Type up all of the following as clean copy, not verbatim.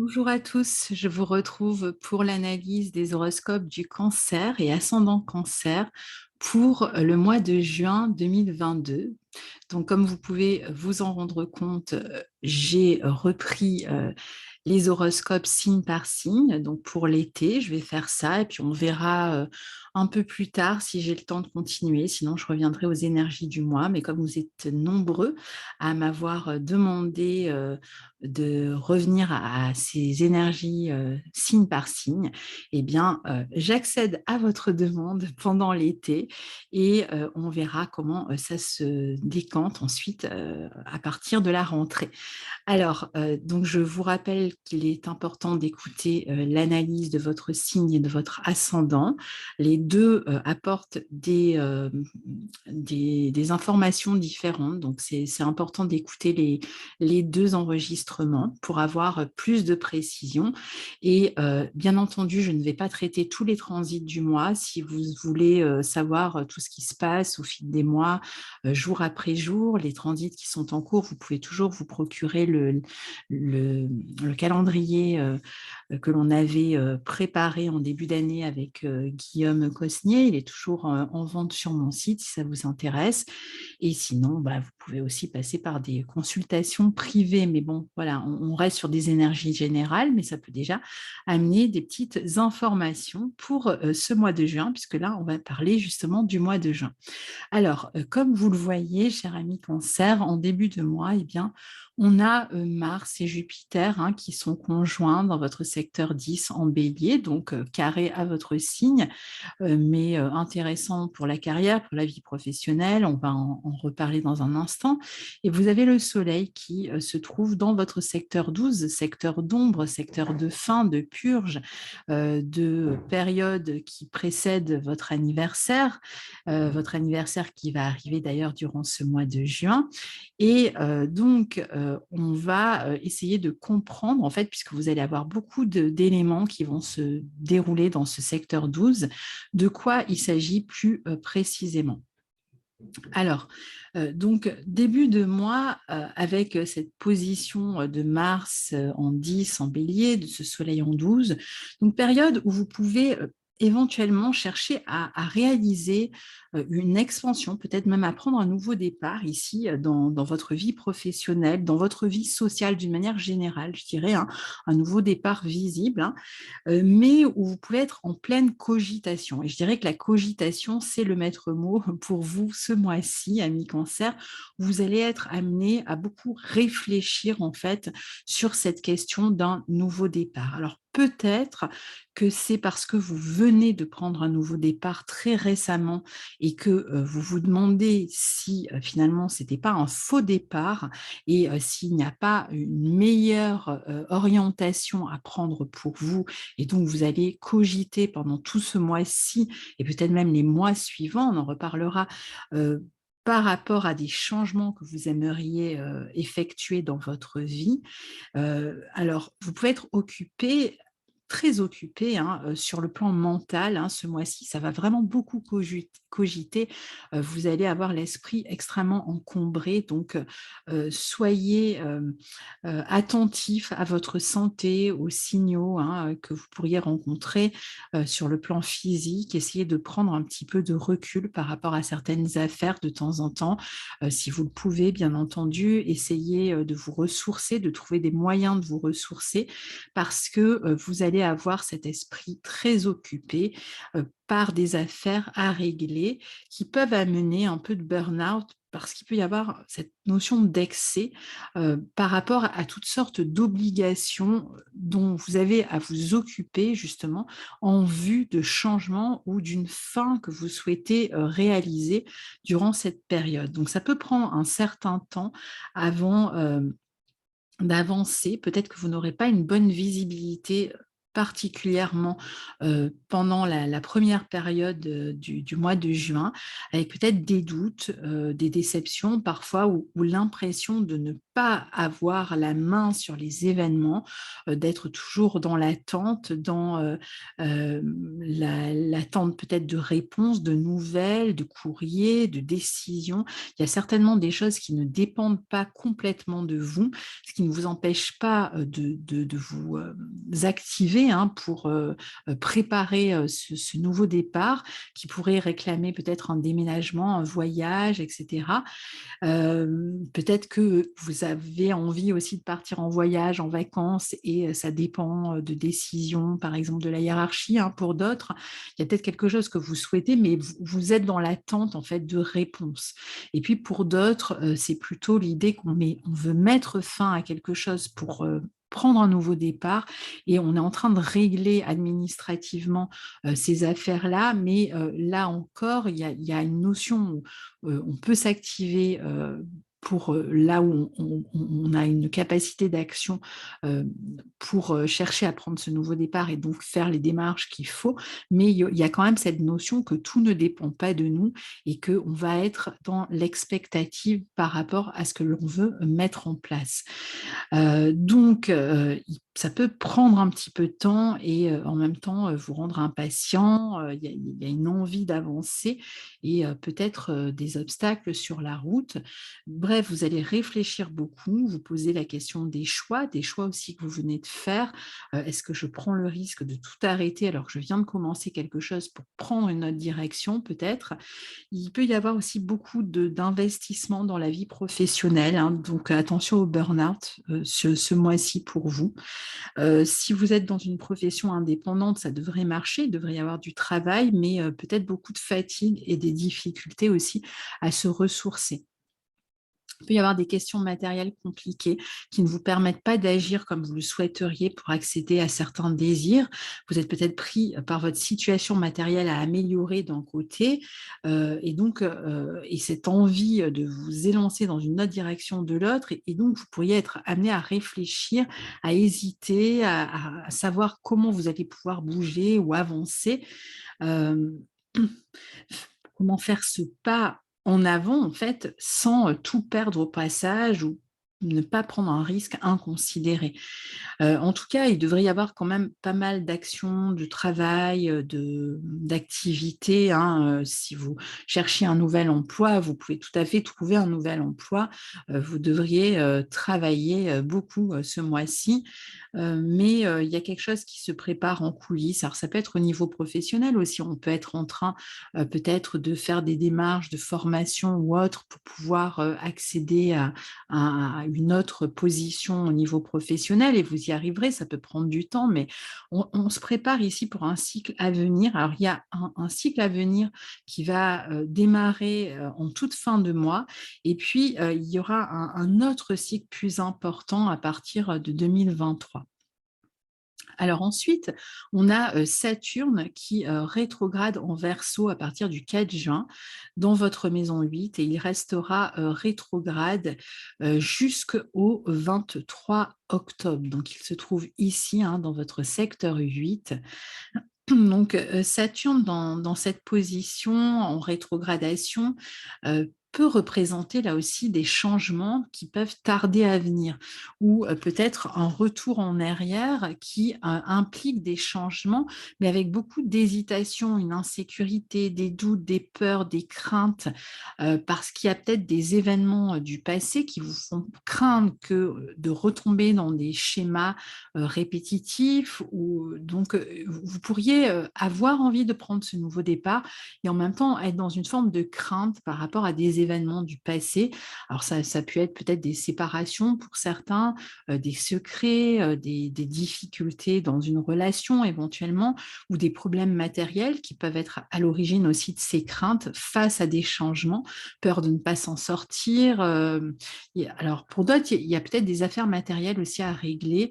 Bonjour à tous, je vous retrouve pour l'analyse des horoscopes du cancer et ascendant cancer pour le mois de juin 2022. Donc, comme vous pouvez vous en rendre compte, j'ai repris les horoscopes signe par signe. Donc, pour l'été, je vais faire ça et puis on verra un peu plus tard si j'ai le temps de continuer. Sinon, je reviendrai aux énergies du mois. Mais comme vous êtes nombreux à m'avoir demandé de revenir à ces énergies signe par signe, eh bien, j'accède à votre demande pendant l'été et on verra comment ça se décante ensuite à partir de la rentrée. Alors, donc je vous rappelle qu'il est important d'écouter l'analyse de votre signe et de votre ascendant. Les deux apportent des informations différentes, donc c'est important d'écouter les deux enregistrements pour avoir plus de précision. Et bien entendu, je ne vais pas traiter tous les transits du mois. Si vous voulez savoir tout ce qui se passe au fil des mois, jour après jour, les transits qui sont en cours, vous pouvez toujours vous procurer le calendrier que l'on avait préparé en début d'année avec Guillaume Cosnier. Il est toujours en vente sur mon site si ça vous intéresse. Et sinon, bah, vous pouvez aussi passer par des consultations privées. Mais bon, voilà, on reste sur des énergies générales, mais ça peut déjà amener des petites informations pour ce mois de juin, puisque là, on va parler justement du mois de juin. Alors, comme vous le voyez, cher ami Cancer, en début de mois, eh bien, on a Mars et Jupiter qui sont conjoints dans votre secteur 10 en Bélier, donc carré à votre signe, mais intéressant pour la carrière, pour la vie professionnelle. On va en reparler dans un instant. Et vous avez le Soleil qui se trouve dans votre secteur 12, secteur d'ombre, secteur de fin, de purge, de période qui précède votre anniversaire qui va arriver d'ailleurs durant ce mois de juin. Et donc, on va essayer de comprendre, en fait, puisque vous allez avoir beaucoup d'éléments qui vont se dérouler dans ce secteur 12, de quoi il s'agit plus précisément. Alors, donc, début de mois, avec cette position de Mars en 10, en bélier, de ce soleil en 12, donc période où vous pouvez éventuellement chercher à réaliser une expansion, peut-être même à prendre un nouveau départ ici dans votre vie professionnelle, dans votre vie sociale d'une manière générale, je dirais, un nouveau départ visible, mais où vous pouvez être en pleine cogitation. Et je dirais que la cogitation, c'est le maître mot pour vous ce mois-ci, ami Cancer. Vous allez être amené à beaucoup réfléchir en fait sur cette question d'un nouveau départ. Alors peut-être que c'est parce que vous venez de prendre un nouveau départ très récemment et que vous vous demandez si finalement c'était pas un faux départ et s'il n'y a pas une meilleure orientation à prendre pour vous, et donc, vous allez cogiter pendant tout ce mois-ci et peut-être même les mois suivants, on en reparlera, par rapport à des changements que vous aimeriez effectuer dans votre vie. Alors, vous pouvez être occupé, très occupé sur le plan mental ce mois-ci. Ça va vraiment beaucoup cogiter. Vous allez avoir l'esprit extrêmement encombré. Donc, soyez attentif à votre santé, aux signaux que vous pourriez rencontrer sur le plan physique. Essayez de prendre un petit peu de recul par rapport à certaines affaires de temps en temps. Si vous le pouvez, bien entendu, essayez de vous ressourcer, de trouver des moyens de vous ressourcer parce que vous allez avoir cet esprit très occupé par des affaires à régler qui peuvent amener un peu de burn-out parce qu'il peut y avoir cette notion d'excès par rapport à toutes sortes d'obligations dont vous avez à vous occuper justement en vue de changements ou d'une fin que vous souhaitez réaliser durant cette période. Donc ça peut prendre un certain temps avant d'avancer. Peut-être que vous n'aurez pas une bonne visibilité particulièrement pendant la première période du mois de juin, avec peut-être des doutes, des déceptions parfois, ou l'impression de ne pas avoir la main sur les événements, d'être toujours dans l'attente, dans l'attente peut-être de réponses, de nouvelles, de courriers, de décisions. Il y a certainement des choses qui ne dépendent pas complètement de vous, ce qui ne vous empêche pas de vous activer, hein, pour préparer ce nouveau départ qui pourrait réclamer peut-être un déménagement, un voyage, etc. Peut-être que vous avez envie aussi de partir en voyage, en vacances, et ça dépend de décisions, par exemple de la hiérarchie, hein, pour d'autres. Il y a peut-être quelque chose que vous souhaitez, mais vous êtes dans l'attente en fait de réponses. Et puis pour d'autres, c'est plutôt l'idée on veut mettre fin à quelque chose pour prendre un nouveau départ, et on est en train de régler administrativement ces affaires-là, mais là encore, il y a une notion où on peut s'activer pour là où on a une capacité d'action pour chercher à prendre ce nouveau départ et donc faire les démarches qu'il faut, mais il y a quand même cette notion que tout ne dépend pas de nous et qu'on va être dans l'expectative par rapport à ce que l'on veut mettre en place. Donc, ça peut prendre un petit peu de temps et en même temps vous rendre impatient. Il y a une envie d'avancer et peut-être des obstacles sur la route. Bref, vous allez réfléchir beaucoup, vous poser la question des choix aussi que vous venez de faire. Est-ce que je prends le risque de tout arrêter alors que je viens de commencer quelque chose pour prendre une autre direction peut-être? Il peut y avoir aussi beaucoup d'investissement dans la vie professionnelle, hein, donc attention au burn-out ce mois-ci pour vous. Si vous êtes dans une profession indépendante, ça devrait marcher, il devrait y avoir du travail, mais peut-être beaucoup de fatigue et des difficultés aussi à se ressourcer. Il peut y avoir des questions matérielles compliquées qui ne vous permettent pas d'agir comme vous le souhaiteriez pour accéder à certains désirs. Vous êtes peut-être pris par votre situation matérielle à améliorer d'un côté, et donc et cette envie de vous élancer dans une autre direction de l'autre, et donc vous pourriez être amené à réfléchir, à hésiter, à savoir comment vous allez pouvoir bouger ou avancer. Euh, Comment faire ce pas en avant, en fait, sans tout perdre au passage ou ne pas prendre un risque inconsidéré. En tout cas, il devrait y avoir quand même pas mal d'actions, de travail, d'activités, hein. Si vous cherchez un nouvel emploi, vous pouvez tout à fait trouver un nouvel emploi. Vous devriez travailler beaucoup ce mois-ci, mais il y a quelque chose qui se prépare en coulisses. Alors ça peut être au niveau professionnel aussi. On peut être en train peut-être de faire des démarches de formation ou autre pour pouvoir accéder à une autre position au niveau professionnel, et vous y arriverez. Ça peut prendre du temps, mais on se prépare ici pour un cycle à venir. Alors, il y a un cycle à venir qui va démarrer en toute fin de mois, et puis il y aura un autre cycle plus important à partir de 2023. Alors ensuite, on a Saturne qui rétrograde en Verseau à partir du 4 juin dans votre maison 8, et il restera rétrograde jusqu'au 23 octobre. Donc il se trouve ici, hein, dans votre secteur 8. Donc Saturne dans cette position en rétrogradation peut représenter là aussi des changements qui peuvent tarder à venir, ou peut-être un retour en arrière qui implique des changements, mais avec beaucoup d'hésitation, une insécurité, des doutes, des peurs, des craintes, parce qu'il y a peut-être des événements du passé qui vous font craindre de retomber dans des schémas répétitif, ou donc vous pourriez avoir envie de prendre ce nouveau départ et en même temps être dans une forme de crainte par rapport à des événements du passé. Alors ça peut être peut-être des séparations pour certains, des secrets, des difficultés dans une relation éventuellement, ou des problèmes matériels qui peuvent être à l'origine aussi de ces craintes face à des changements, peur de ne pas s'en sortir. Alors pour d'autres, il y a peut-être des affaires matérielles aussi à régler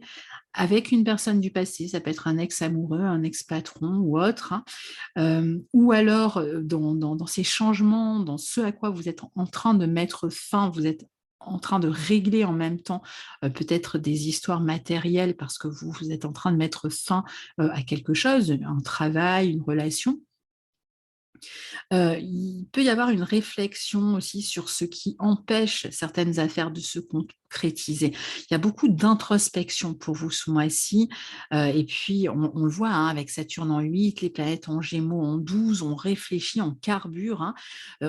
avec une personne du passé. Ça peut être un ex-amoureux, un ex-patron ou autre, hein. Ou alors dans ces changements, dans ce à quoi vous êtes en train de mettre fin, vous êtes en train de régler en même temps peut-être des histoires matérielles parce que vous êtes en train de mettre fin à quelque chose, un travail, une relation. Il peut y avoir une réflexion aussi sur ce qui empêche certaines affaires de se concrétiser. Il y a beaucoup d'introspection pour vous ce mois-ci, et puis on le voit, hein, avec Saturne en 8, les planètes en Gémeaux en 12, on réfléchit, on carbure, hein.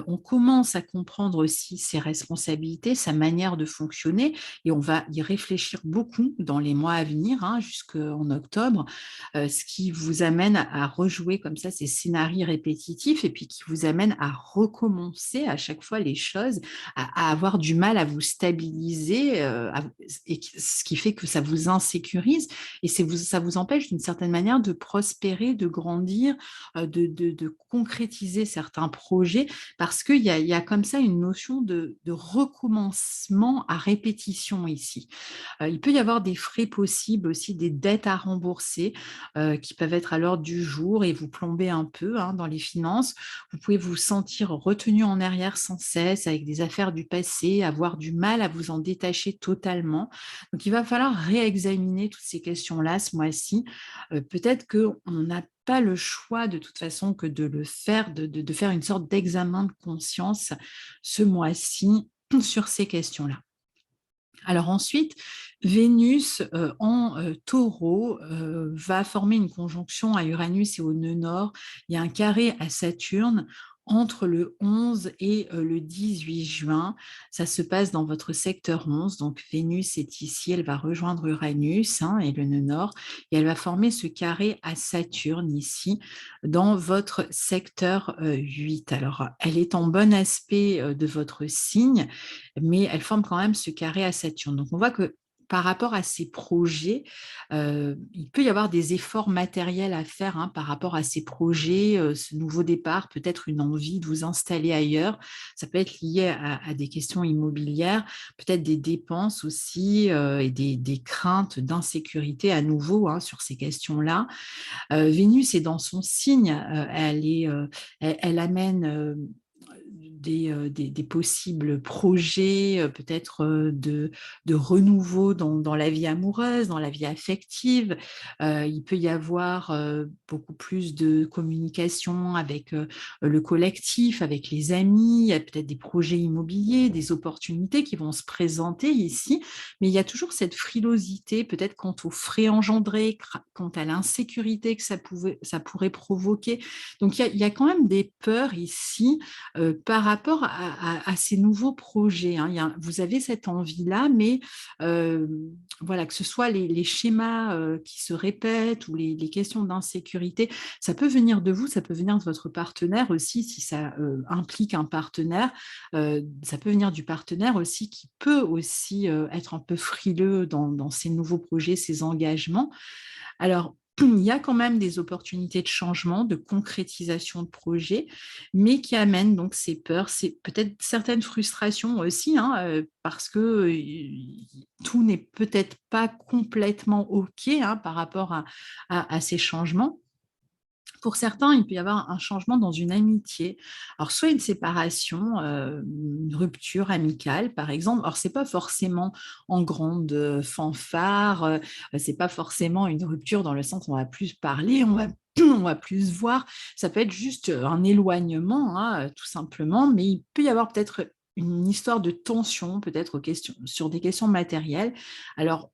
On commence à comprendre aussi ses responsabilités, sa manière de fonctionner et on va y réfléchir beaucoup dans les mois à venir, hein, jusqu'en octobre, ce qui vous amène à rejouer comme ça ces scénarios répétitifs et puis qui vous amène à recommencer à chaque fois les choses, à avoir du mal à vous stabiliser, ce qui fait que ça vous insécurise et ça vous empêche d'une certaine manière de prospérer, de grandir, de concrétiser certains projets parce il y a comme ça une notion de recommencement à répétition ici. Il peut y avoir des frais possibles aussi, des dettes à rembourser qui peuvent être à l'ordre du jour et vous plomber un peu, hein, dans les finances. Vous pouvez vous sentir retenu en arrière sans cesse avec des affaires du passé, avoir du mal à vous en détacher totalement. Donc, il va falloir réexaminer toutes ces questions-là ce mois-ci. Peut-être qu'on n'a pas le choix de toute façon que de le faire, de faire une sorte d'examen de conscience ce mois-ci sur ces questions-là. Alors ensuite, Vénus en taureau va former une conjonction à Uranus et au nœud nord. Il y a un carré à Saturne entre le 11 et le 18 juin. Ça se passe dans votre secteur 11. Donc Vénus est ici, elle va rejoindre Uranus, hein, et le nœud nord. Et elle va former ce carré à Saturne ici, dans votre secteur 8. Alors, elle est en bon aspect de votre signe mais elle forme quand même ce carré à Saturne. Donc, on voit que par rapport à ces projets, il peut y avoir des efforts matériels à faire, hein, par rapport à ces projets, ce nouveau départ, peut-être une envie de vous installer ailleurs. Ça peut être lié à des questions immobilières, peut-être des dépenses aussi et des craintes d'insécurité à nouveau, hein, sur ces questions-là. Vénus est dans son signe, elle amène des possibles projets, peut-être de renouveau dans la vie amoureuse, dans la vie affective. Il peut y avoir beaucoup plus de communication avec le collectif, avec les amis, il y a peut-être des projets immobiliers, des opportunités qui vont se présenter ici, mais il y a toujours cette frilosité, peut-être quant aux frais engendrés, quant à l'insécurité que ça pourrait provoquer. Donc il y a quand même des peurs ici par rapport à ces nouveaux projets, hein. Vous avez cette envie-là, mais voilà, que ce soit les schémas qui se répètent ou les questions d'insécurité, ça peut venir de vous, ça peut venir de votre partenaire aussi, si ça implique un partenaire. Ça peut venir du partenaire aussi qui peut aussi être un peu frileux dans ces nouveaux projets, ces engagements. Alors, il y a quand même des opportunités de changement, de concrétisation de projets, mais qui amènent donc ces peurs, c'est peut-être certaines frustrations aussi, hein, parce que tout n'est peut-être pas complètement OK, hein, par rapport à ces changements. Pour certains, il peut y avoir un changement dans une amitié. Alors, soit une séparation, une rupture amicale, par exemple. Alors, c'est pas forcément en grande fanfare, c'est pas forcément une rupture dans le sens où on va plus parler, on va plus se voir. Ça peut être juste un éloignement, hein, tout simplement, mais il peut y avoir peut-être une histoire de tension, peut-être sur des questions matérielles. Alors,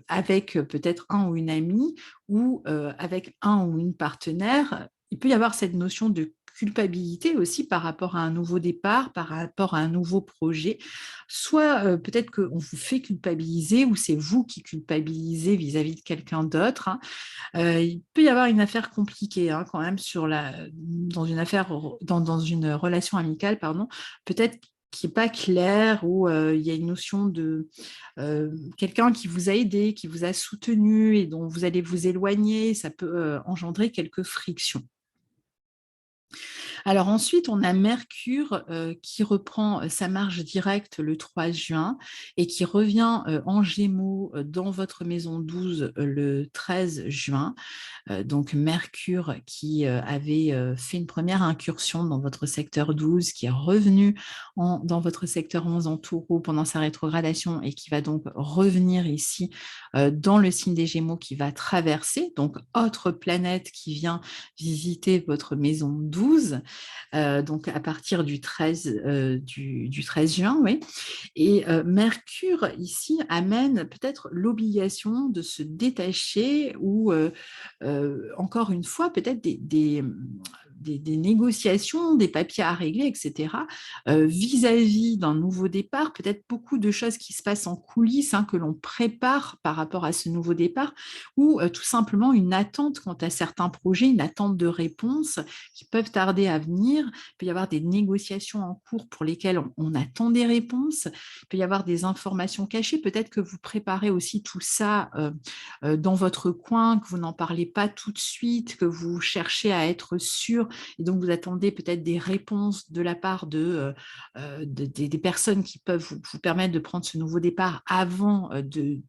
avec peut-être un ou une amie, ou avec un ou une partenaire, il peut y avoir cette notion de culpabilité aussi par rapport à un nouveau départ, par rapport à un nouveau projet. Soit peut-être qu'on vous fait culpabiliser ou c'est vous qui culpabilisez vis-à-vis de quelqu'un d'autre, hein. Il peut y avoir une affaire compliquée, hein, quand même dans une relation amicale, pardon, peut-être qui n'est pas clair, où il y a une notion de quelqu'un qui vous a aidé, qui vous a soutenu et dont vous allez vous éloigner, ça peut engendrer quelques frictions. Alors ensuite, on a Mercure qui reprend sa marche directe le 3 juin et qui revient en Gémeaux dans votre maison 12 le 13 juin. Donc Mercure qui avait fait une première incursion dans votre secteur 12, qui est revenu dans votre secteur 11 en Taureau pendant sa rétrogradation et qui va donc revenir ici dans le signe des Gémeaux, qui va traverser, donc autre planète qui vient visiter votre maison 12, donc à partir du 13, du 13 juin, oui. Et Mercure, ici, amène peut-être l'obligation de se détacher ou, encore une fois, peut-être des négociations, des papiers à régler, etc., vis-à-vis d'un nouveau départ, peut-être beaucoup de choses qui se passent en coulisses, hein, que l'on prépare par rapport à ce nouveau départ, ou tout simplement une attente quant à certains projets, une attente de réponse qui peuvent tarder à venir. Il peut y avoir des négociations en cours pour lesquelles on attend des réponses. Il peut y avoir des informations cachées. Peut-être que vous préparez aussi tout ça dans votre coin, que vous n'en parlez pas tout de suite, que vous cherchez à être sûr, et donc vous attendez peut-être des réponses de la part des personnes qui peuvent vous permettre de prendre ce nouveau départ avant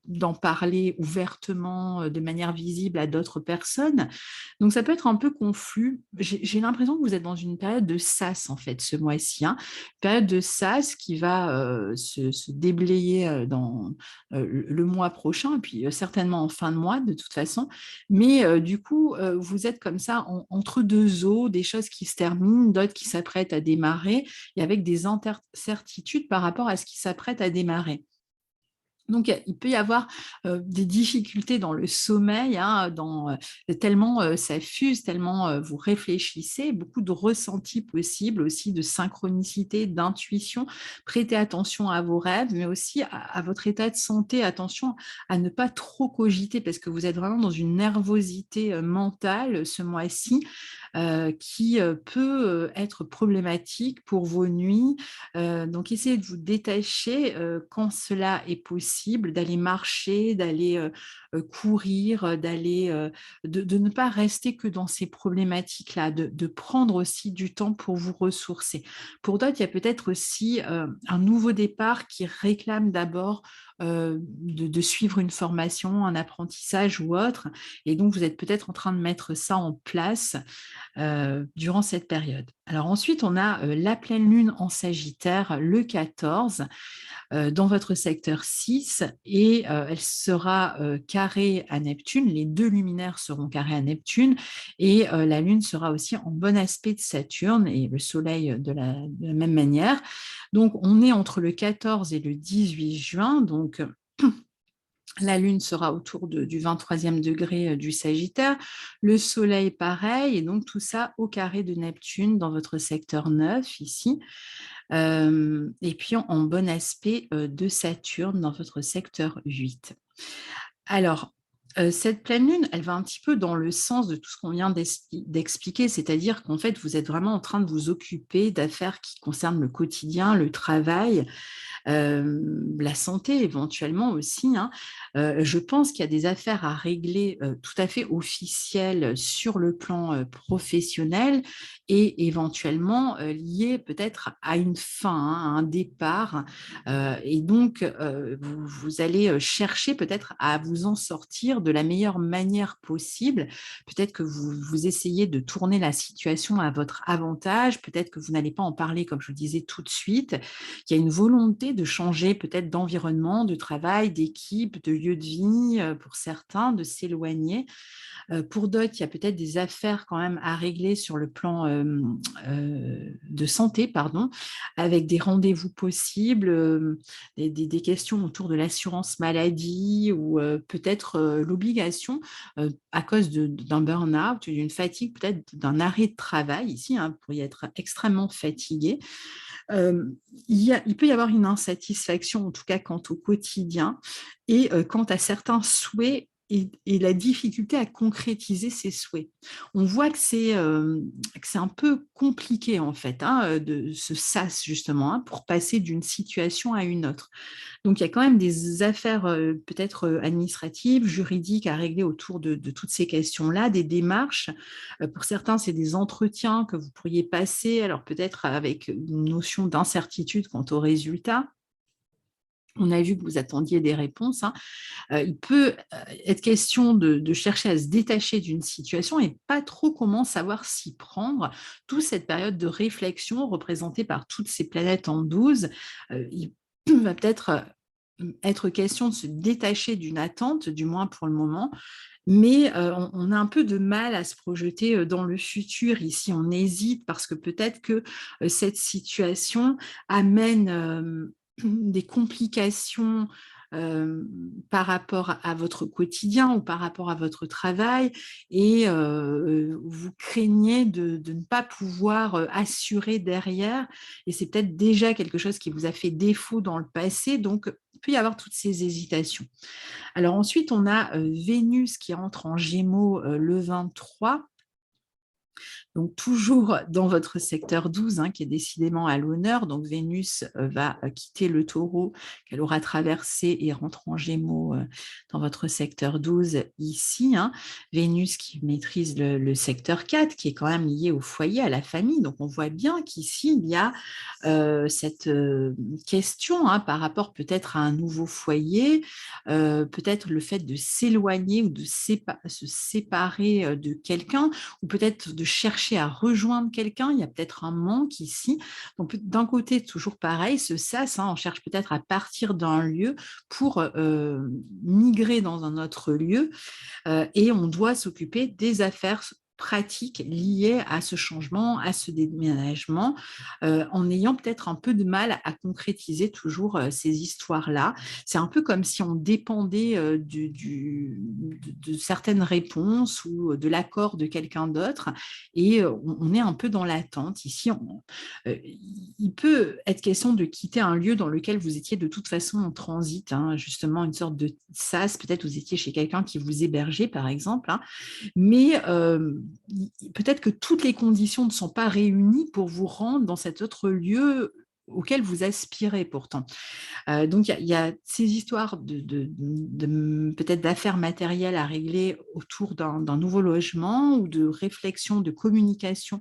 d'en parler ouvertement, de manière visible à d'autres personnes. Donc ça peut être un peu confus. J'ai l'impression que vous êtes dans une période de sas en fait ce mois-ci, hein. Période de sas qui va se déblayer dans le mois prochain, et puis certainement en fin de mois de toute façon. Mais du coup, vous êtes comme ça entre deux eaux, des choses qui se terminent, d'autres qui s'apprêtent à démarrer, et avec des incertitudes par rapport à ce qui s'apprête à démarrer. Donc, il peut y avoir des difficultés dans le sommeil, hein, tellement ça fuse, tellement vous réfléchissez, beaucoup de ressentis possibles, aussi de synchronicité, d'intuition. Prêtez attention à vos rêves, mais aussi à votre état de santé. Attention à ne pas trop cogiter, parce que vous êtes vraiment dans une nervosité mentale ce mois-ci, qui peut être problématique pour vos nuits. Donc, essayez de vous détacher quand cela est possible, d'aller marcher, d'aller courir, de ne pas rester que dans ces problématiques-là, de prendre aussi du temps pour vous ressourcer. Pour d'autres, il y a peut-être aussi un nouveau départ qui réclame d'abord de suivre une formation, un apprentissage ou autre. Et donc, vous êtes peut-être en train de mettre ça en place durant cette période. Alors ensuite, on a la pleine lune en Sagittaire le 14 dans votre secteur 6, et elle sera carrée à Neptune. Les deux luminaires seront carrés à Neptune, et la lune sera aussi en bon aspect de Saturne et le soleil de la même manière. Donc on est entre le 14 et le 18 juin, donc la Lune sera autour du 23e degré du Sagittaire, le Soleil pareil, et donc tout ça au carré de Neptune dans votre secteur 9 ici, et puis en bon aspect de Saturne dans votre secteur 8. Alors, cette pleine lune, elle va un petit peu dans le sens de tout ce qu'on vient d'expliquer, c'est-à-dire qu'en fait, vous êtes vraiment en train de vous occuper d'affaires qui concernent le quotidien, le travail, la santé éventuellement aussi, hein. Je pense qu'il y a des affaires à régler tout à fait officielles sur le plan professionnel, et éventuellement liées peut-être à une fin, hein, à un départ. Et donc, vous allez chercher peut-être à vous en sortir de la meilleure manière possible. Peut-être que vous essayez de tourner la situation à votre avantage. Peut-être que vous n'allez pas en parler, comme je vous disais, tout de suite. Il y a une volonté de changer peut-être d'environnement, de travail, d'équipe, de lieu de vie pour certains, de s'éloigner. Pour d'autres, il y a peut-être des affaires quand même à régler sur le plan de santé, pardon, avec des rendez-vous possibles, des questions autour de l'assurance maladie, ou peut-être l'obligation, à cause d'un burn-out, d'une fatigue, peut-être d'un arrêt de travail ici, hein, vous pourriez être extrêmement fatigué. Il peut y avoir une insatisfaction, en tout cas quant au quotidien, et quant à certains souhaits et la difficulté à concrétiser ses souhaits. On voit que c'est un peu compliqué, en fait, hein, de ce sas, justement, hein, pour passer d'une situation à une autre. Donc, il y a quand même des affaires peut-être administratives, juridiques à régler autour de toutes ces questions-là, des démarches. Pour certains, c'est des entretiens que vous pourriez passer, alors peut-être avec une notion d'incertitude quant aux résultats. On a vu que vous attendiez des réponses, hein. Il peut être question de chercher à se détacher d'une situation et pas trop comment savoir s'y prendre. Toute cette période de réflexion représentée par toutes ces planètes en 12, il va peut-être être question de se détacher d'une attente, du moins pour le moment, mais on a un peu de mal à se projeter dans le futur. Ici, on hésite parce que peut-être que cette situation amène des complications par rapport à votre quotidien ou par rapport à votre travail et vous craignez de ne pas pouvoir assurer derrière et c'est peut-être déjà quelque chose qui vous a fait défaut dans le passé, donc il peut y avoir toutes ces hésitations. Alors ensuite, on a Vénus qui entre en Gémeaux le 23, donc toujours dans votre secteur 12, hein, qui est décidément à l'honneur. Donc Vénus va quitter le Taureau qu'elle aura traversé et rentre en Gémeaux dans votre secteur 12 ici, hein. Vénus qui maîtrise le secteur 4, qui est quand même lié au foyer, à la famille. Donc on voit bien qu'ici, il y a cette question, hein, par rapport peut-être à un nouveau foyer, peut-être le fait de s'éloigner ou de se séparer de quelqu'un, ou peut-être de chercher à rejoindre quelqu'un. Il y a peut-être un manque ici. Donc, d'un côté, toujours pareil, ce sas, hein, on cherche peut-être à partir d'un lieu pour migrer dans un autre lieu et on doit s'occuper des affaires pratiques liées à ce changement, à ce déménagement, en ayant peut-être un peu de mal à concrétiser toujours ces histoires-là. C'est un peu comme si on dépendait de certaines réponses ou de l'accord de quelqu'un d'autre et on est un peu dans l'attente. Ici, il peut être question de quitter un lieu dans lequel vous étiez de toute façon en transit, hein, justement une sorte de sas, peut-être vous étiez chez quelqu'un qui vous hébergeait par exemple, hein, mais peut-être que toutes les conditions ne sont pas réunies pour vous rendre dans cet autre lieu auquel vous aspirez pourtant. Donc, il y a ces histoires peut-être d'affaires matérielles à régler autour d'un nouveau logement ou de réflexion, de communication,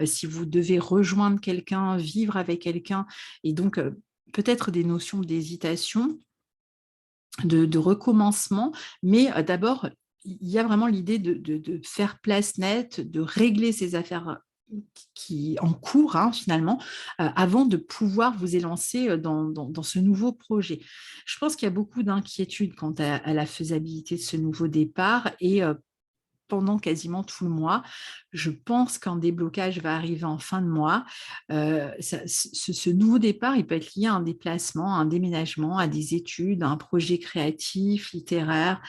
si vous devez rejoindre quelqu'un, vivre avec quelqu'un, et donc peut-être des notions d'hésitation, de recommencement, mais d'abord, il y a vraiment l'idée de faire place nette, de régler ces affaires qui en cours, hein, finalement, avant de pouvoir vous élancer dans ce nouveau projet. Je pense qu'il y a beaucoup d'inquiétudes quant à la faisabilité de ce nouveau départ et pendant quasiment tout le mois. Je pense qu'un déblocage va arriver en fin de mois. Ce nouveau départ, il peut être lié à un déplacement, à un déménagement, à des études, à un projet créatif, littéraire.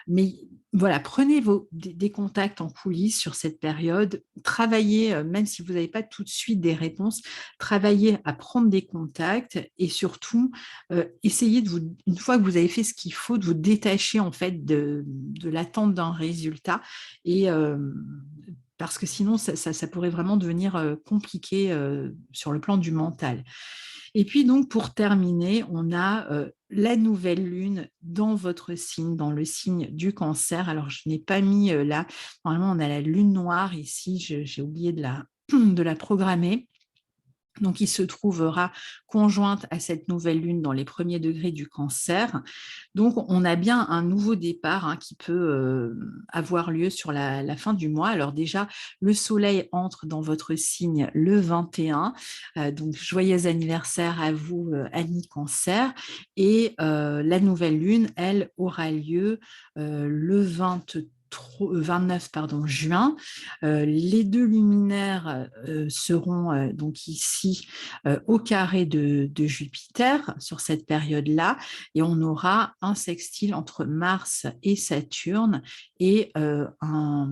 Mais voilà, prenez des contacts en coulisses sur cette période. Travaillez, même si vous n'avez pas tout de suite des réponses, travaillez à prendre des contacts et surtout, essayez une fois que vous avez fait ce qu'il faut, de vous détacher en fait de l'attente d'un résultat et parce que sinon, ça pourrait vraiment devenir compliqué sur le plan du mental. Et puis donc, pour terminer, on a la nouvelle lune dans votre signe, dans le signe du Cancer. Alors, je n'ai pas mis là, normalement, on a la lune noire ici, j'ai oublié de la programmer. Donc, il se trouvera conjointe à cette nouvelle lune dans les premiers degrés du Cancer. Donc, on a bien un nouveau départ, hein, qui peut avoir lieu sur la fin du mois. Alors déjà, le soleil entre dans votre signe le 21. Donc, joyeux anniversaire à vous, Annie Cancer. Et la nouvelle lune, elle, aura lieu le 23 29 pardon, juin. Les deux luminaires seront donc ici au carré de Jupiter sur cette période-là, et on aura un sextile entre Mars et Saturne et un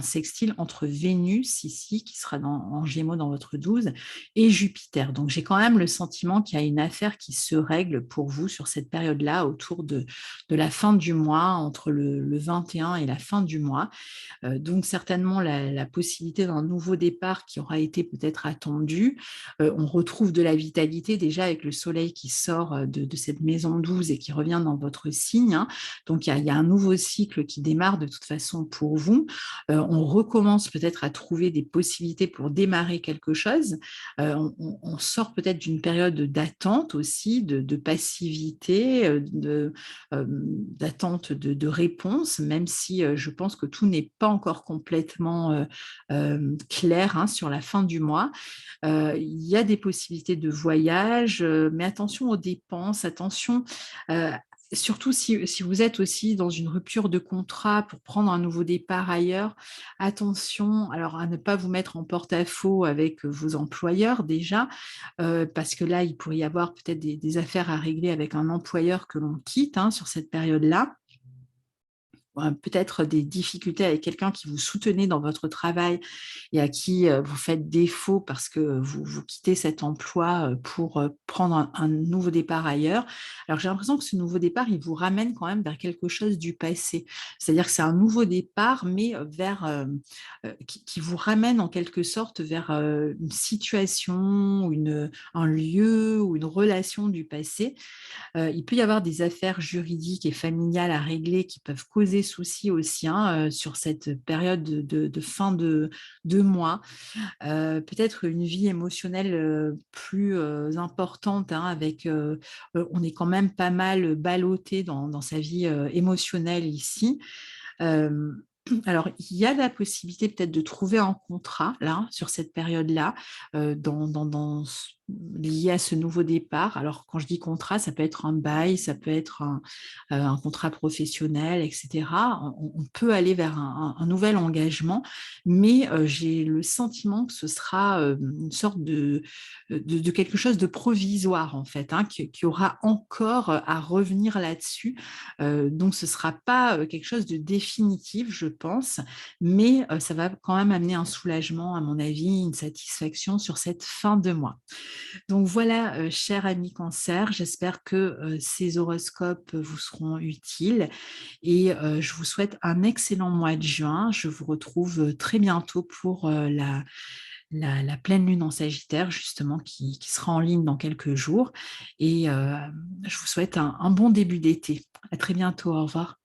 sextile entre Vénus ici, qui sera en Gémeaux dans votre 12, et Jupiter. Donc j'ai quand même le sentiment qu'il y a une affaire qui se règle pour vous sur cette période-là, autour de la fin du mois, entre le 21 et la fin du mois. Donc certainement la possibilité d'un nouveau départ qui aura été peut-être attendu. On retrouve de la vitalité déjà avec le soleil qui sort de cette maison 12 et qui revient dans votre signe, hein. Donc il y a un nouveau cycle qui démarre de toute façon pour vous. On recommence peut-être à trouver des possibilités pour démarrer quelque chose. On sort peut-être d'une période d'attente aussi, de passivité, d'attente de réponse, même si je pense que tout n'est pas encore complètement clair, hein, sur la fin du mois. Il y a des possibilités de voyage, mais attention aux dépenses, attention surtout si vous êtes aussi dans une rupture de contrat pour prendre un nouveau départ ailleurs, attention alors à ne pas vous mettre en porte-à-faux avec vos employeurs déjà, parce que là, il pourrait y avoir peut-être des affaires à régler avec un employeur que l'on quitte, hein, sur cette période-là. Peut-être des difficultés avec quelqu'un qui vous soutenait dans votre travail et à qui vous faites défaut parce que vous quittez cet emploi pour prendre un nouveau départ ailleurs. Alors j'ai l'impression que ce nouveau départ, il vous ramène quand même vers quelque chose du passé. C'est-à-dire que c'est un nouveau départ, mais qui vous ramène en quelque sorte vers une situation, un lieu ou une relation du passé. Il peut y avoir des affaires juridiques et familiales à régler qui peuvent causer souci aussi, hein, sur cette période de fin de mois. Peut-être une vie émotionnelle plus importante, hein, on est quand même pas mal ballotté dans sa vie émotionnelle ici. Euh, alors, il y a la possibilité peut-être de trouver un contrat là, sur cette période-là, lié à ce nouveau départ. Alors, quand je dis contrat, ça peut être un bail, ça peut être un contrat professionnel, etc. On peut aller vers un nouvel engagement, mais j'ai le sentiment que ce sera une sorte de quelque chose de provisoire, en fait, hein, qui aura encore à revenir là-dessus. Donc, ce ne sera pas quelque chose de définitif, je pense, mais ça va quand même amener un soulagement, à mon avis, une satisfaction sur cette fin de mois. Donc voilà, cher ami Cancer, j'espère que ces horoscopes vous seront utiles et je vous souhaite un excellent mois de juin. Je vous retrouve très bientôt pour la pleine lune en Sagittaire, justement, qui sera en ligne dans quelques jours. Et je vous souhaite un bon début d'été. À très bientôt, au revoir.